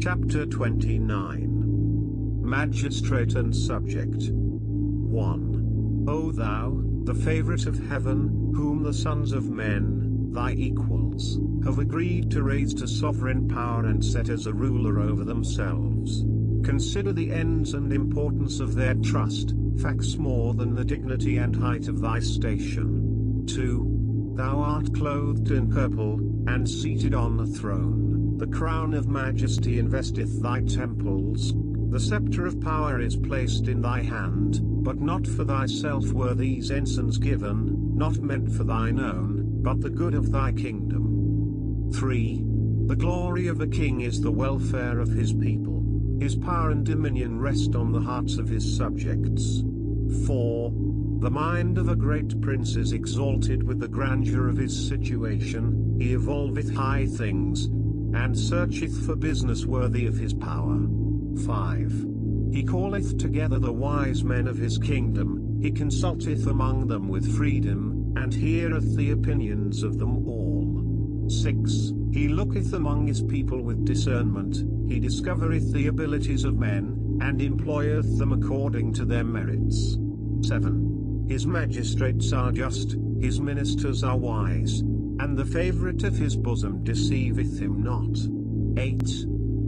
Chapter 29. Magistrate and Subject. 1. O thou, the favourite of heaven, whom the sons of men, thy equals, have agreed to raise to sovereign power and set as a ruler over themselves. Consider the ends and importance of their trust, facts more than the dignity and height of thy station. 2. Thou art clothed in purple, and seated on a throne. The crown of majesty investeth thy temples. The sceptre of power is placed in thy hand, but not for thyself were these ensigns given, not meant for thine own, but the good of thy kingdom. 3. The glory of a king is the welfare of his people. His power and dominion rest on the hearts of his subjects. 4. The mind of a great prince is exalted with the grandeur of his situation, he evolveth high things, and searcheth for business worthy of his power. 5. He calleth together the wise men of his kingdom, he consulteth among them with freedom, and heareth the opinions of them all. 6. He looketh among his people with discernment, he discovereth the abilities of men, and employeth them according to their merits. 7. His magistrates are just, his ministers are wise, and the favourite of his bosom deceiveth him not. 8.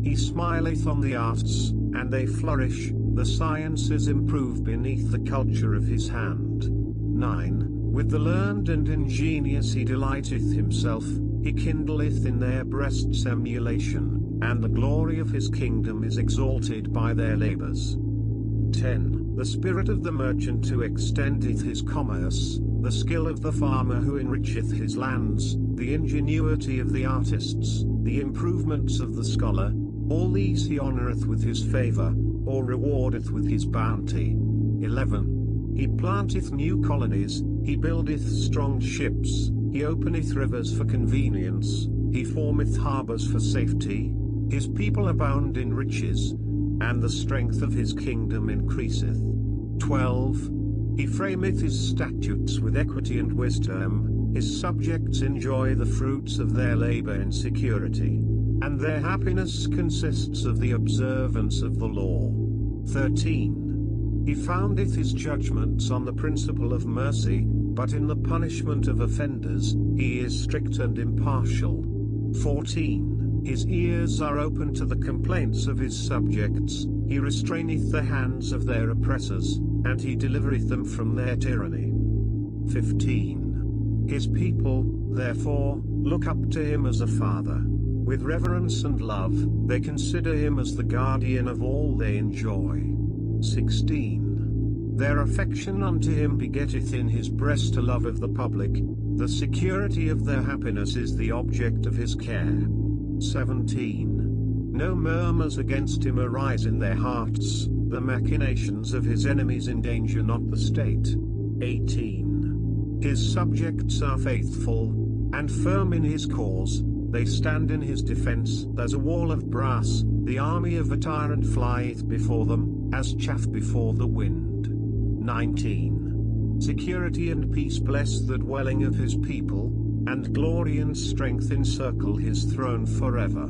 He smileth on the arts, and they flourish, the sciences improve beneath the culture of his hand. 9. With the learned and ingenious he delighteth himself, he kindleth in their breasts emulation, and the glory of his kingdom is exalted by their labours. 10. The spirit of the merchant who extendeth his commerce, the skill of the farmer who enricheth his lands, the ingenuity of the artists, the improvements of the scholar, all these he honoureth with his favour, or rewardeth with his bounty. 11. He planteth new colonies, he buildeth strong ships, he openeth rivers for convenience, he formeth harbours for safety, his people abound in riches, and the strength of his kingdom increaseth. 12. He frameth his statutes with equity and wisdom, his subjects enjoy the fruits of their labour in security, and their happiness consists of the observance of the law. 13. He foundeth his judgments on the principle of mercy, but in the punishment of offenders, he is strict and impartial. 14. His ears are open to the complaints of his subjects, he restraineth the hands of their oppressors, and he delivereth them from their tyranny. 15. His people, therefore, look up to him as a father. With reverence and love, they consider him as the guardian of all they enjoy. 16. Their affection unto him begetteth in his breast a love of the public, the security of their happiness is the object of his care. 17. No murmurs against him arise in their hearts, the machinations of his enemies endanger not the state. 18. His subjects are faithful, and firm in his cause, they stand in his defence as a wall of brass, the army of a tyrant flieth before them, as chaff before the wind. 19. Security and peace bless the dwelling of his people, and glory and strength encircle his throne forever.